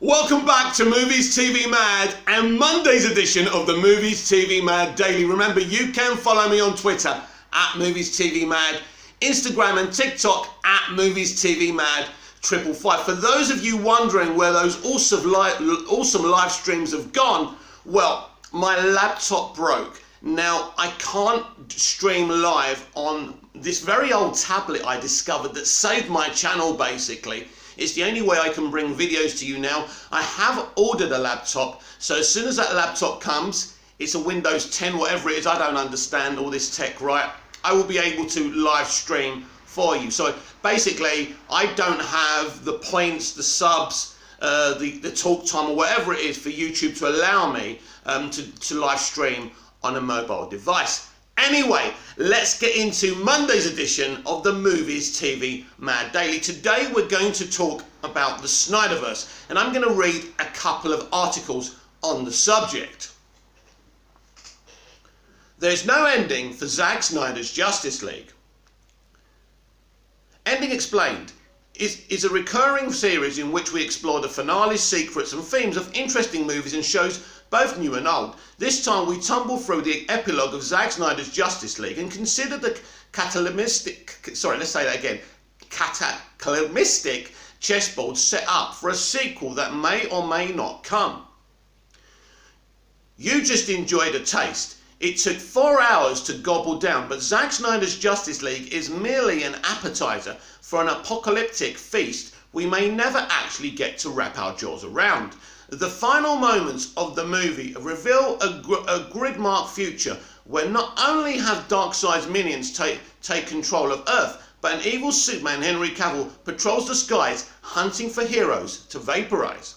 Welcome back to Movies TV Mad and Monday's edition of the Movies TV Mad Daily. Remember, you can follow me on Twitter at Movies TV Mad, Instagram and TikTok at Movies TV Mad 555. For those of you wondering where those awesome live streams have gone, well, my laptop broke. Now, I can't stream live on this very old tablet I discovered that saved my channel, basically. It's the only way I can bring videos to you now. I have ordered a laptop, so as soon as that laptop comes, it's a Windows 10, whatever it is, I don't understand all this tech, right? I will be able to live stream for you. So basically, I don't have the points, the subs, the talk time or whatever it is for YouTube to allow me to live stream on a mobile device. Anyway, let's get into Monday's edition of the Movies TV Mad Daily. Today we're going to talk about the Snyderverse, and I'm going to read a couple of articles on the subject. There's no ending for Zack Snyder's Justice League. Ending Explained is a recurring series in which we explore the finale, secrets and themes of interesting movies and shows, both new and old. This time we tumble through the epilogue of Zack Snyder's Justice League and consider the cataclysmic chessboard set up for a sequel that may or may not come. You just enjoyed a taste. It took 4 hours to gobble down, but Zack Snyder's Justice League is merely an appetizer for an apocalyptic feast we may never actually get to wrap our jaws around. The final moments of the movie reveal a grid-marked future where not only have Darkseid's minions take control of Earth, but an evil Superman, Henry Cavill, patrols the skies hunting for heroes to vaporize.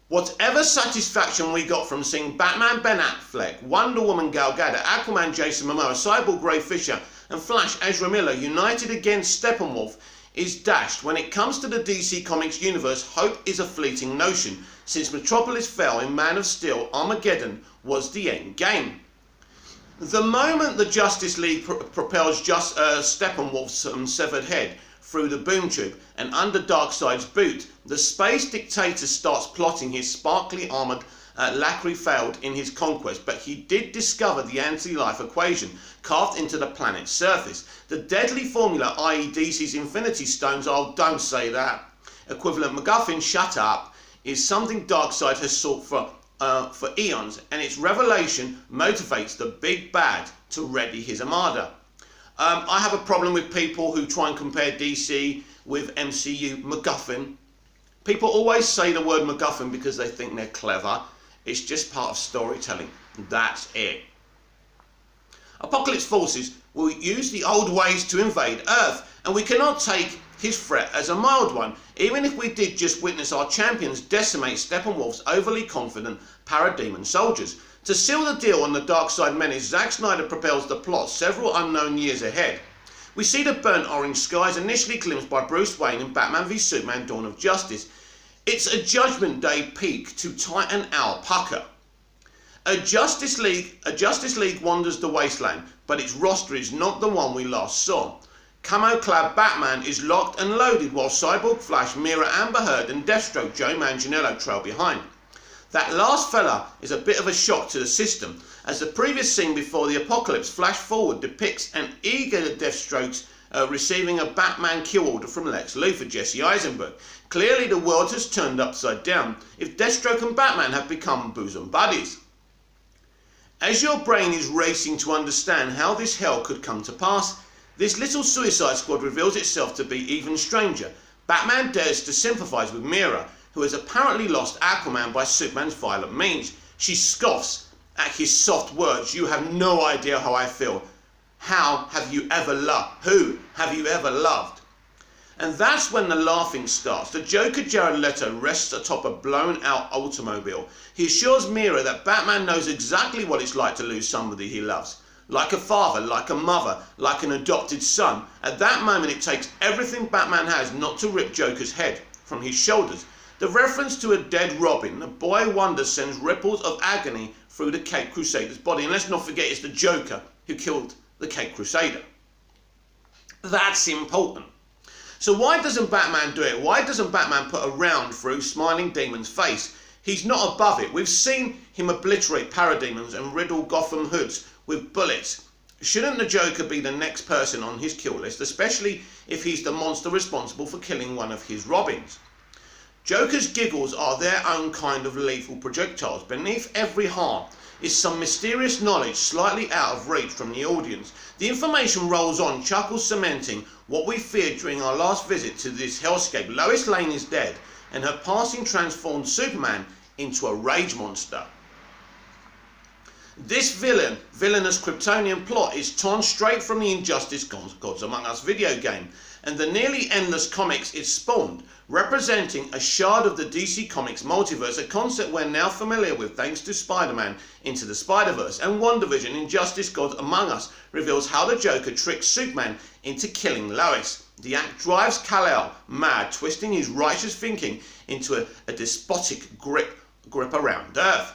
Whatever satisfaction we got from seeing Batman Ben Affleck, Wonder Woman Gal Gadot, Aquaman Jason Momoa, Cyborg Ray Fisher and Flash Ezra Miller united against Steppenwolf is dashed. When it comes to the DC Comics universe, hope is a fleeting notion. Since Metropolis fell in Man of Steel, Armageddon was the end game. The moment the Justice League propels Steppenwolf's severed head through the boom tube and under Darkseid's boot, the space dictator starts plotting his sparkly armoured Lackery failed in his conquest, but he did discover the anti-life equation carved into the planet's surface. The deadly formula, i.e. DC's Infinity Stones, oh don't say that, equivalent MacGuffin, shut up, is something Darkseid has sought for eons, and its revelation motivates the big bad to ready his armada. I have a problem with people who try and compare DC with MCU MacGuffin. People always say the word MacGuffin because they think they're clever. It's just part of storytelling. That's it. Apocalypse forces will use the old ways to invade Earth, and we cannot take his threat as a mild one, even if we did just witness our champions decimate Steppenwolf's overly confident parademon soldiers. To seal the deal on the Darkseid menace, Zack Snyder propels the plot several unknown years ahead. We see the burnt orange skies initially glimpsed by Bruce Wayne in Batman v Superman: Dawn of Justice. It's a Judgment Day peak to Titan Owl pucker. A Justice League wanders the wasteland, but its roster is not the one we last saw. Camo-clad Batman is locked and loaded while Cyborg, Flash, Mira, Amber Heard and Deathstroke Joe Manganiello trail behind. That last fella is a bit of a shock to the system, as the previous scene before the apocalypse flash forward depicts an eager Deathstroke receiving a Batman kill order from Lex Luthor, Jesse Eisenberg. Clearly the world has turned upside down if Deathstroke and Batman have become bosom buddies. As your brain is racing to understand how this hell could come to pass, this little Suicide Squad reveals itself to be even stranger. Batman dares to sympathise with Mira, who has apparently lost Aquaman by Superman's violent means. She scoffs at his soft words. "You have no idea how I feel. How have you ever loved? Who have you ever loved?" And that's when the laughing starts. The Joker Jared Leto rests atop a blown out automobile. He assures Mira that Batman knows exactly what it's like to lose somebody he loves. Like a father, like a mother, like an adopted son. At that moment it takes everything Batman has not to rip Joker's head from his shoulders. The reference to a dead Robin, the boy wonder, sends ripples of agony through the Caped Crusader's body. And let's not forget it's the Joker who killed the Caped Crusader. That's important. So why doesn't Batman do it? Why doesn't Batman put a round through Smiling Demon's face? He's not above it. We've seen him obliterate parademons and riddle Gotham hoods with bullets. Shouldn't the Joker be the next person on his kill list, especially if he's the monster responsible for killing one of his Robins? Joker's giggles are their own kind of lethal projectiles. Beneath every harm is some mysterious knowledge slightly out of reach from the audience. The information rolls on, chuckles cementing what we feared during our last visit to this hellscape. Lois Lane is dead, and her passing transformed Superman into a rage monster. This villainous Kryptonian plot is torn straight from the Injustice Gods Among Us video game, and the nearly endless comics it spawned, representing a shard of the DC Comics multiverse, a concept we're now familiar with thanks to Spider-Man Into the Spider-Verse, and WandaVision Injustice Gods Among Us reveals how the Joker tricks Superman into killing Lois. The act drives Kal-El mad, twisting his righteous thinking into a despotic grip around Earth.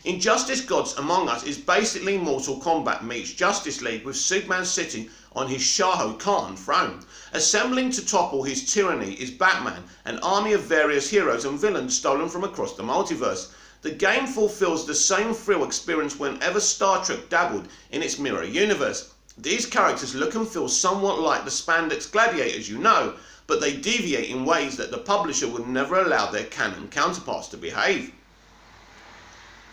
Injustice Gods Among Us is basically Mortal Kombat meets Justice League, with Superman sitting on his Shah Khan throne. Assembling to topple his tyranny is Batman, an army of various heroes and villains stolen from across the multiverse. The game fulfills the same thrill experienced whenever Star Trek dabbled in its mirror universe. These characters look and feel somewhat like the spandex gladiators you know, but they deviate in ways that the publisher would never allow their canon counterparts to behave.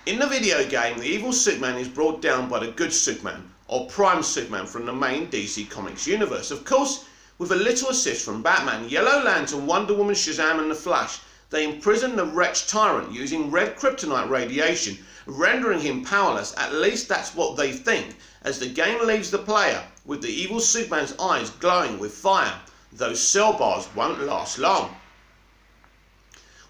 In the video game, the evil Superman is brought down by the good Superman, or Prime Superman from the main DC Comics universe. Of course, with a little assist from Batman, Yellow Lantern, Wonder Woman, Shazam and the Flash, they imprison the wretched tyrant using red kryptonite radiation, rendering him powerless. At least that's what they think, as the game leaves the player with the evil Superman's eyes glowing with fire. Those cell bars won't last long.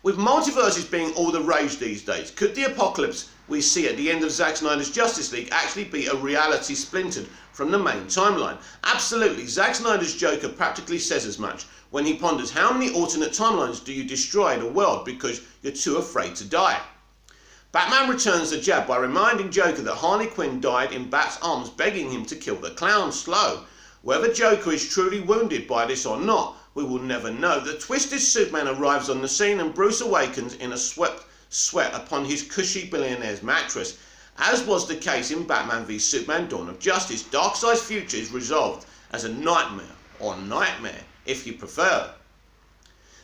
With multiverses being all the rage these days, could the apocalypse we see at the end of Zack Snyder's Justice League actually be a reality splintered from the main timeline? Absolutely. Zack Snyder's Joker practically says as much when he ponders how many alternate timelines do you destroy in a world because you're too afraid to die. Batman returns the jab by reminding Joker that Harley Quinn died in Bat's arms, begging him to kill the clown slow. Whether Joker is truly wounded by this or not, we will never know. The twisted Superman arrives on the scene and Bruce awakens in a sweat upon his cushy billionaire's mattress. As was the case in Batman v Superman Dawn of Justice, Darkseid's future is resolved as a nightmare, or nightmare if you prefer.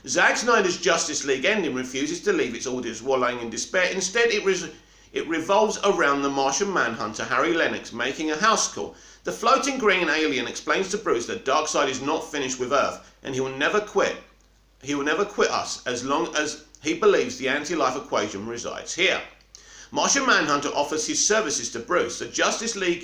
Zack Snyder's Justice League ending refuses to leave its audience wallowing in despair. Instead, it revolves around the Martian Manhunter Harry Lennox making a house call. The floating green alien explains to Bruce that Darkseid is not finished with Earth, and he will never quit. He will never quit us as long as he believes the anti-life equation resides here. Martian Manhunter offers his services to Bruce. The Justice League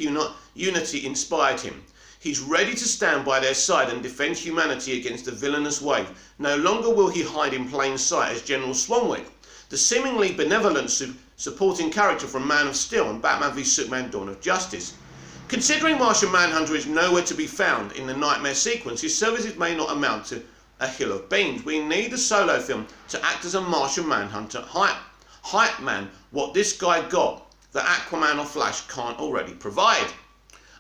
unity inspired him. He's ready to stand by their side and defend humanity against the villainous wave. No longer will he hide in plain sight as General Swanwick, the seemingly benevolent supporting character from Man of Steel and Batman v Superman Dawn of Justice. Considering Martian Manhunter is nowhere to be found in the nightmare sequence, his services may not amount to a hill of beans. We need a solo film to act as a Martian Manhunter hype man, what this guy got that Aquaman or Flash can't already provide.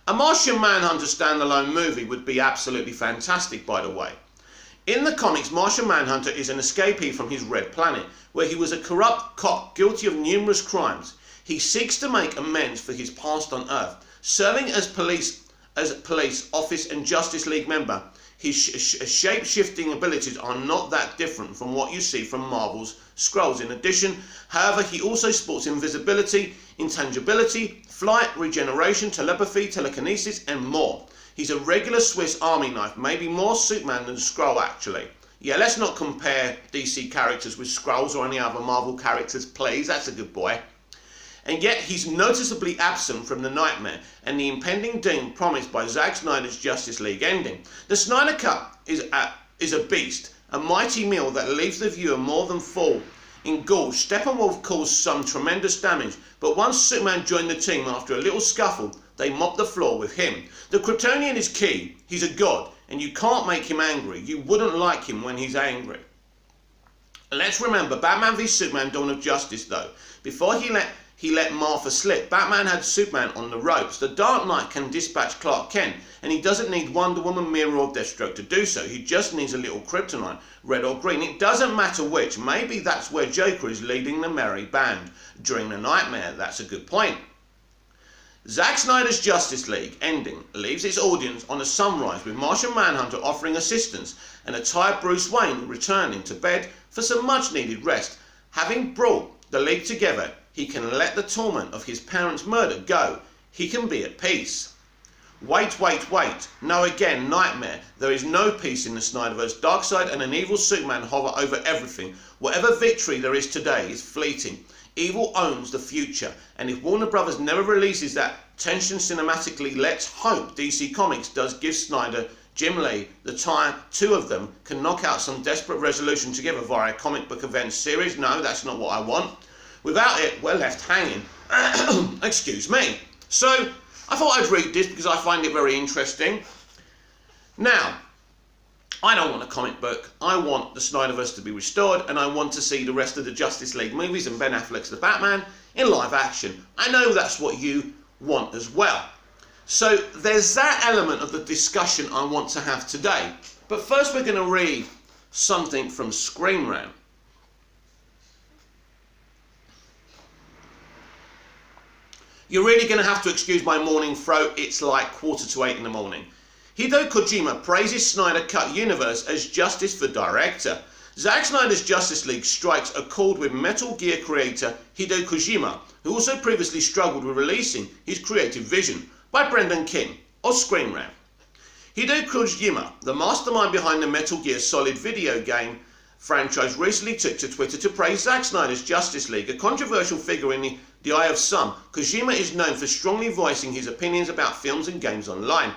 A Martian Manhunter standalone movie would be absolutely fantastic, by the way. In the comics, Martian Manhunter is an escapee from his red planet, where he was a corrupt cop guilty of numerous crimes. He seeks to make amends for his past on Earth. Serving as police office and Justice League member, his shape-shifting abilities are not that different from what you see from Marvel's Skrulls. In addition, however, he also sports invisibility, intangibility, flight, regeneration, telepathy, telekinesis, and more. He's a regular Swiss Army knife, maybe more Superman than Skrull actually. Yeah, let's not compare DC characters with Skrulls or any other Marvel characters, please. That's a good boy. And yet he's noticeably absent from the nightmare and the impending doom promised by Zack Snyder's Justice League ending. The Snyder Cut is a beast, a mighty meal that leaves the viewer more than full. In Gulch, Steppenwolf caused some tremendous damage, but once Superman joined the team after a little scuffle, they mopped the floor with him. The Kryptonian is key. He's a god, and you can't make him angry. You wouldn't like him when he's angry. Let's remember Batman v Superman Dawn of Justice though. Before he he let Martha slip. Batman had Superman on the ropes. The Dark Knight can dispatch Clark Kent, and he doesn't need Wonder Woman, Mira or Deathstroke to do so. He just needs a little kryptonite, red or green. It doesn't matter which. Maybe that's where Joker is leading the merry band during the nightmare. That's a good point. Zack Snyder's Justice League ending leaves its audience on a sunrise with Martian Manhunter offering assistance and a tired Bruce Wayne returning to bed for some much needed rest. Having brought the League together, he can let the torment of his parents' murder go. He can be at peace. Wait, wait, wait. No, again, nightmare. There is no peace in the Snyderverse. Darkseid and an evil Superman hover over everything. Whatever victory there is today is fleeting. Evil owns the future, and if Warner Brothers never releases that tension cinematically, let's hope DC Comics does give Snyder, Jim Lee, the time, two of them can knock out some desperate resolution together via a comic book event series. No, that's not what I want. Without it, we're left hanging. Excuse me. So, I thought I'd read this because I find it very interesting. Now, I don't want a comic book. I want the Snyderverse to be restored, and I want to see the rest of the Justice League movies and Ben Affleck's The Batman in live action. I know that's what you want as well. So there's that element of the discussion I want to have today. But first we're going to read something from Screen Rant. You're really going to have to excuse my morning throat. It's like 7:45 in the morning. Hideo Kojima praises Snyder Cut Universe as justice for director. Zack Snyder's Justice League strikes a chord with Metal Gear creator Hideo Kojima, who also previously struggled with releasing his creative vision, by Brendan King, of Screen Rant. Hideo Kojima, the mastermind behind the Metal Gear Solid video game franchise, recently took to Twitter to praise Zack Snyder's Justice League, a controversial figure in the eye of some. Kojima is known for strongly voicing his opinions about films and games online.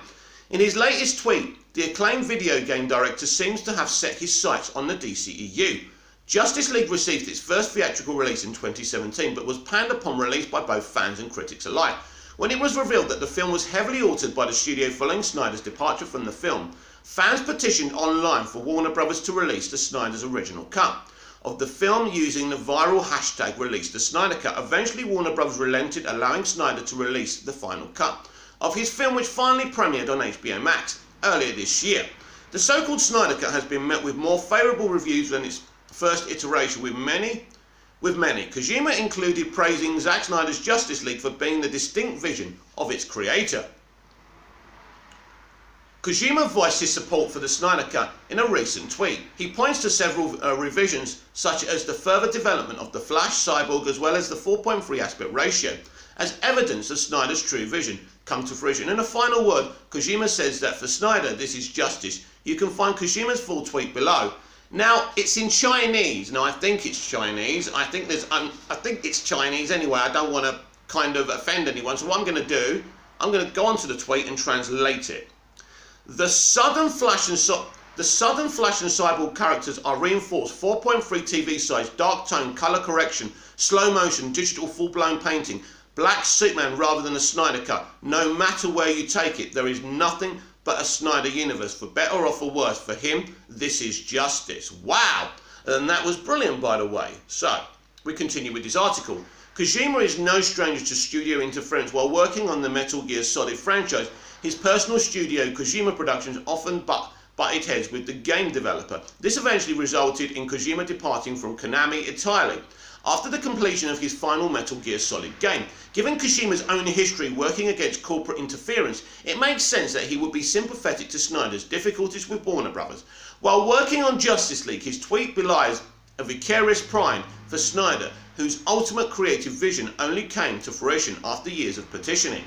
In his latest tweet, the acclaimed video game director seems to have set his sights on the DCEU. Justice League received its first theatrical release in 2017, but was panned upon release by both fans and critics alike. When it was revealed that the film was heavily altered by the studio following Snyder's departure from the film, fans petitioned online for Warner Brothers to release the Snyder's original cut of the film using the viral hashtag Release the Snyder Cut. Eventually, Warner Brothers relented, allowing Snyder to release the final cut of his film, which finally premiered on HBO Max earlier this year. The so-called Snyder Cut has been met with more favourable reviews than its first iteration, with many. Kojima included praising Zack Snyder's Justice League for being the distinct vision of its creator. Kojima voiced his support for the Snyder Cut in a recent tweet. He points to several revisions, such as the further development of the Flash, Cyborg, as well as the 4.3 aspect ratio, as evidence of Snyder's true vision come to fruition. In a final word, Kojima says that for Snyder, this is justice. You can find Kojima's full tweet below. Now, it's in Chinese. Now, I think it's Chinese. I think it's Chinese anyway. I don't want to kind of offend anyone. So what I'm going to do, I'm going to go onto the tweet and translate it. The Southern Flash and Cyborg characters are reinforced 4.3 TV size, dark tone, color correction, slow motion, digital full-blown painting, black Superman rather than a Snyder Cut. No matter where you take it, there is nothing but a Snyder universe, for better or for worse. For him, this is justice. Wow! And that was brilliant, by the way. So, we continue with this article. Kojima is no stranger to studio interference. While working on the Metal Gear Solid franchise, his personal studio, Kojima Productions, often butted heads with the game developer. This eventually resulted in Kojima departing from Konami entirely after the completion of his final Metal Gear Solid game. Given Kojima's own history working against corporate interference, it makes sense that he would be sympathetic to Snyder's difficulties with Warner Brothers. While working on Justice League, his tweet belies a vicarious pride for Snyder, whose ultimate creative vision only came to fruition after years of petitioning.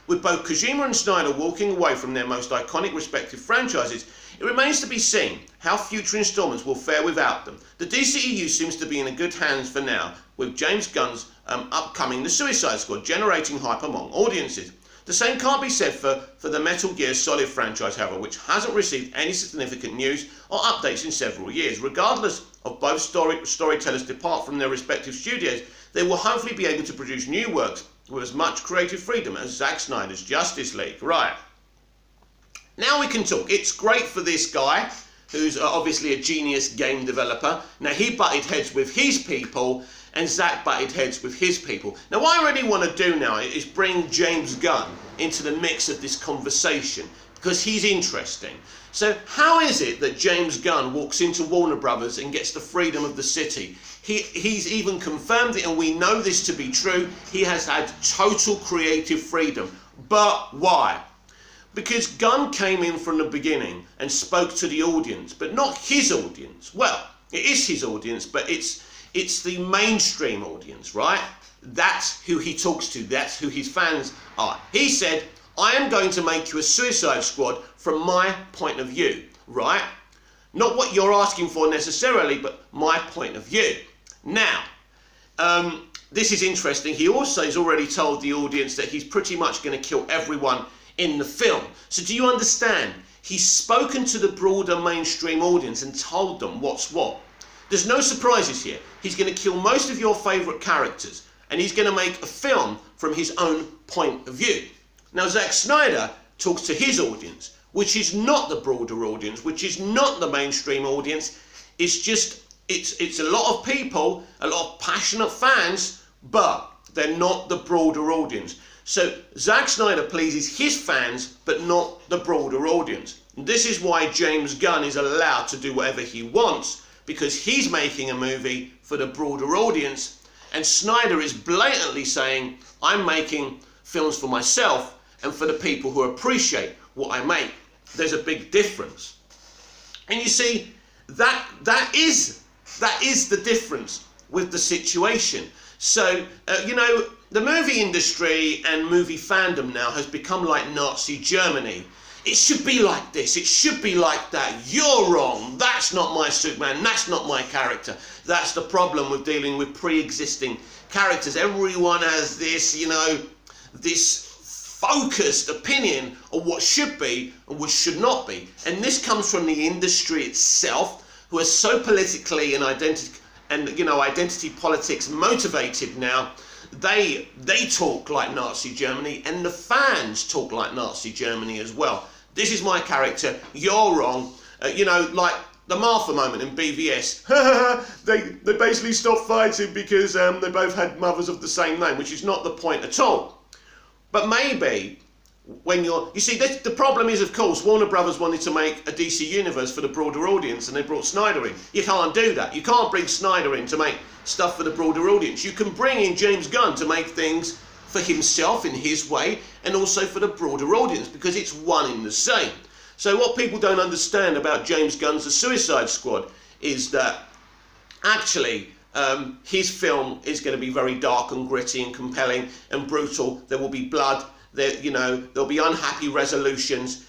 With both Kojima and Snyder walking away from their most iconic respective franchises, it remains to be seen how future installments will fare without them. The DCEU seems to be in good hands for now, with James Gunn's upcoming The Suicide Squad generating hype among audiences. The same can't be said for the Metal Gear Solid franchise, however, which hasn't received any significant news or updates in several years. Regardless of both storytellers depart from their respective studios, they will hopefully be able to produce new works with as much creative freedom as Zack Snyder's Justice League. Right. Now we can talk. It's great for this guy who's obviously a genius game developer. Now, he butted heads with his people, and Zack butted heads with his people. Now, what I really want to do now is bring James Gunn into the mix of this conversation, because he's interesting. So how is it that James Gunn walks into Warner Brothers and gets the freedom of the city? He's even confirmed it, and we know this to be true. He has had total creative freedom. But why? Because Gunn came in from the beginning and spoke to the audience, but not his audience. Well, it is his audience, but it's the mainstream audience, right? That's who he talks to. That's who his fans are. He said, I am going to make you a Suicide Squad from my point of view, right? Not what you're asking for necessarily, but my point of view. Now, this is interesting. He also has already told the audience that he's pretty much going to kill everyone in the film. So do you understand? He's spoken to the broader mainstream audience and told them what's what. There's no surprises here. He's going to kill most of your favourite characters, and he's going to make a film from his own point of view. Now, Zack Snyder talks to his audience, which is not the broader audience, which is not the mainstream audience. It's just, it's a lot of people, a lot of passionate fans, but they're not the broader audience. So Zack Snyder pleases his fans, but not the broader audience. And this is why James Gunn is allowed to do whatever he wants, because he's making a movie for the broader audience, and Snyder is blatantly saying, I'm making films for myself and for the people who appreciate what I make. There's a big difference. And you see, that is the difference with the situation. So, you know, the movie industry and movie fandom now has become like Nazi Germany. It should be like this, it should be like that. You're wrong, that's not my Superman, that's not my character. That's the problem with dealing with pre-existing characters. Everyone has this, you know, this focused opinion of what should be and what should not be. And this comes from the industry itself, who are so politically and identity politics motivated now. They talk like Nazi Germany, and the fans talk like Nazi Germany as well. This is my character, you're wrong. You know, like the Martha moment in BVS. they basically stopped fighting because they both had mothers of the same name, which is not the point at all. But maybe when you see, the problem is, of course, Warner Brothers wanted to make a DC Universe for the broader audience, and they brought Snyder in. You can't do that. You can't bring Snyder in to make stuff for the broader audience. You can bring in James Gunn to make things for himself in his way, and also for the broader audience, because it's one in the same. So what people don't understand about James Gunn's The Suicide Squad is that actually his film is going to be very dark and gritty and compelling and brutal. There will be blood. There'll be unhappy resolutions.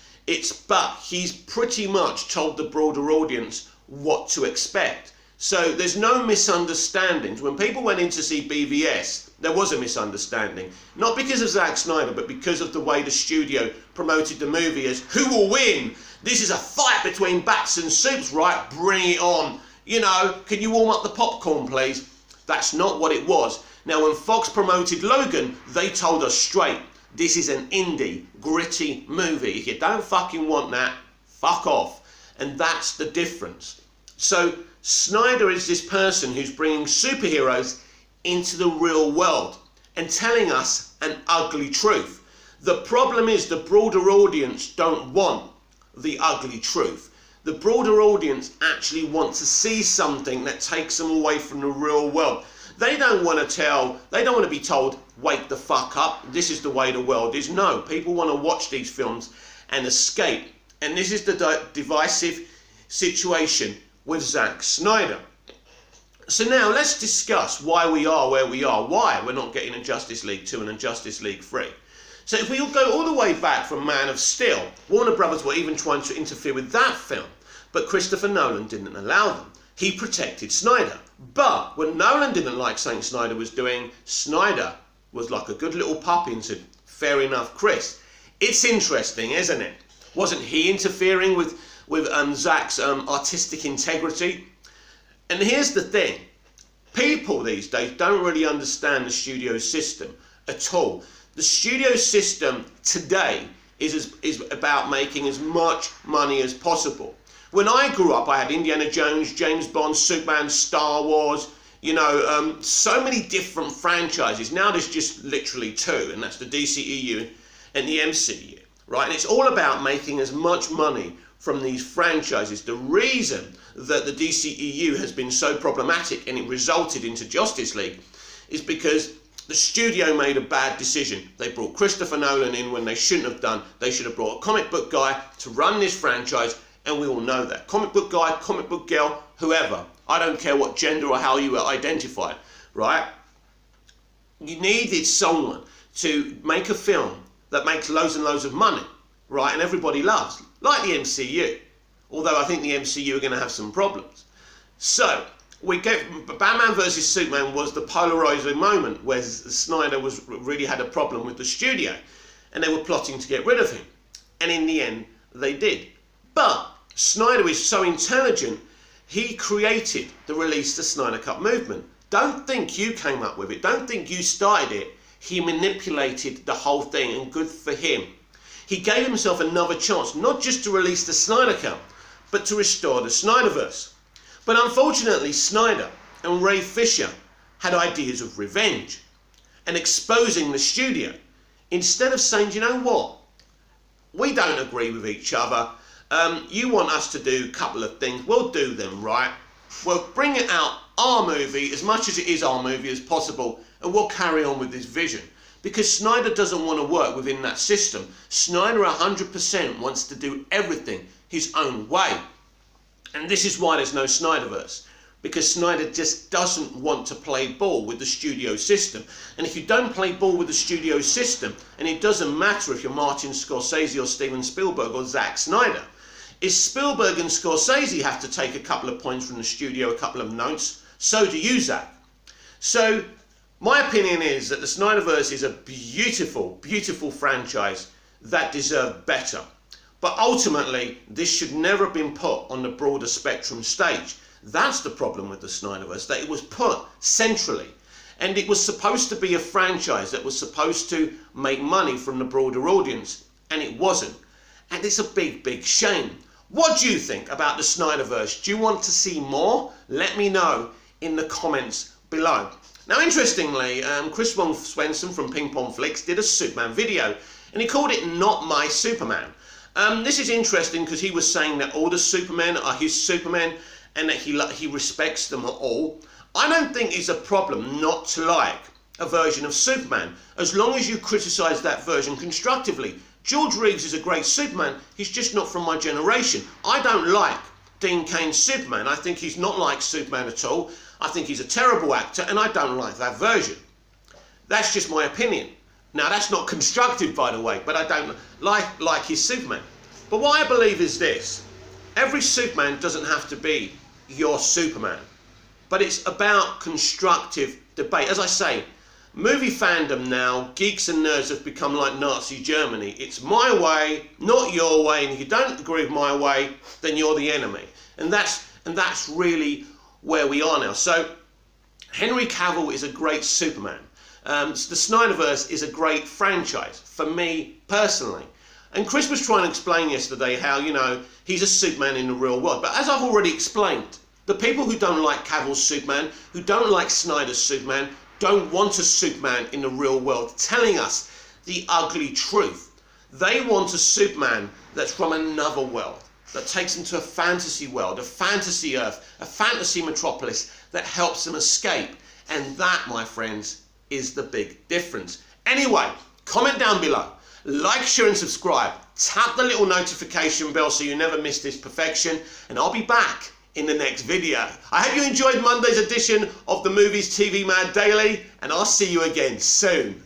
But he's pretty much told the broader audience what to expect. So there's no misunderstandings. When people went in to see BVS, there was a misunderstanding. Not because of Zack Snyder, but because of the way the studio promoted the movie as, who will win? This is a fight between bats and soups, right? Bring it on. You know, can you warm up the popcorn, please? That's not what it was. Now, when Fox promoted Logan, they told us straight, this is an indie, gritty movie. If you don't fucking want that, fuck off. And that's the difference. So Snyder is this person who's bringing superheroes into the real world and telling us an ugly truth. The problem is the broader audience don't want the ugly truth. The broader audience actually want to see something that takes them away from the real world. They don't want to be told, wake the fuck up, this is the way the world is. No, people want to watch these films and escape. And this is the divisive situation with Zack Snyder. So now let's discuss why we are where we are, why we're not getting a Justice League 2 and a Justice League 3. So if we go all the way back from Man of Steel, Warner Brothers were even trying to interfere with that film, but Christopher Nolan didn't allow them. He protected Snyder. But when Nolan didn't like something Snyder was doing, Snyder was like a good little puppy and said, fair enough, Chris. It's interesting, isn't it? Wasn't he interfering with Zack's artistic integrity? And here's the thing. People these days don't really understand the studio system at all. The studio system today is about making as much money as possible. When I grew up, I had Indiana Jones, James Bond, Superman, Star Wars, so many different franchises. Now there's just literally two, and that's the DCEU and the MCU, right? And it's all about making as much money from these franchises. The reason that the DCEU has been so problematic and it resulted into Justice League is because the studio made a bad decision. They brought Christopher Nolan in when they shouldn't have done. They should have brought a comic book guy to run this franchise, and we all know that. Comic book guy, comic book girl, whoever. I don't care what gender or how you were identified, right? You needed someone to make a film that makes loads and loads of money, right? And everybody loves, like the MCU. Although I think the MCU are going to have some problems. So, Batman vs Superman was the polarizing moment where Snyder really had a problem with the studio, and they were plotting to get rid of him, and in the end they did. But Snyder is so intelligent, he created the Release the Snyder Cut movement. Don't think you came up with it, don't think you started it. He manipulated the whole thing, and good for him. He gave himself another chance, not just to release the Snyder Cut, but to restore the Snyderverse. But unfortunately, Snyder and Ray Fisher had ideas of revenge and exposing the studio. Instead of saying, you know what, we don't agree with each other. You want us to do a couple of things, we'll do them, right? We'll bring it out our movie, as much as it is our movie as possible, and we'll carry on with this vision. Because Snyder doesn't want to work within that system. Snyder 100% wants to do everything his own way. And this is why there's no Snyderverse, because Snyder just doesn't want to play ball with the studio system. And if you don't play ball with the studio system, and it doesn't matter if you're Martin Scorsese or Steven Spielberg or Zack Snyder, if Spielberg and Scorsese have to take a couple of points from the studio, a couple of notes, so do you, Zack. So my opinion is that the Snyderverse is a beautiful, beautiful franchise that deserved better. But ultimately, this should never have been put on the broader spectrum stage. That's the problem with the Snyderverse, that it was put centrally. And it was supposed to be a franchise that was supposed to make money from the broader audience, and it wasn't. And it's a big, big shame. What do you think about the Snyderverse? Do you want to see more? Let me know in the comments below. Now, interestingly, Chris Swenson from Ping Pong Flicks did a Superman video, and he called it Not My Superman. This is interesting because he was saying that all the Supermen are his Supermen and that he respects them all. I don't think it's a problem not to like a version of Superman, as long as you criticise that version constructively. George Reeves is a great Superman, he's just not from my generation. I don't like Dean Cain's Superman. I think he's not like Superman at all. I think he's a terrible actor, and I don't like that version. That's just my opinion. Now, that's not constructive, by the way, but I don't like his Superman. But what I believe is this. Every Superman doesn't have to be your Superman. But it's about constructive debate. As I say, movie fandom now, geeks and nerds have become like Nazi Germany. It's my way, not your way, and if you don't agree with my way, then you're the enemy. And that's really where we are now. So, Henry Cavill is a great Superman. The Snyderverse is a great franchise, for me personally. And Chris was trying to explain yesterday how, he's a Superman in the real world. But as I've already explained, the people who don't like Cavill's Superman, who don't like Snyder's Superman, don't want a Superman in the real world telling us the ugly truth. They want a Superman that's from another world, that takes them to a fantasy world, a fantasy Earth, a fantasy metropolis that helps them escape. And that, my friends, is the big difference. Anyway, comment down below, like, share and subscribe, tap the little notification bell so you never miss this perfection, and I'll be back in the next video. I hope you enjoyed Monday's edition of the Movies TV Mad Daily, and I'll see you again soon.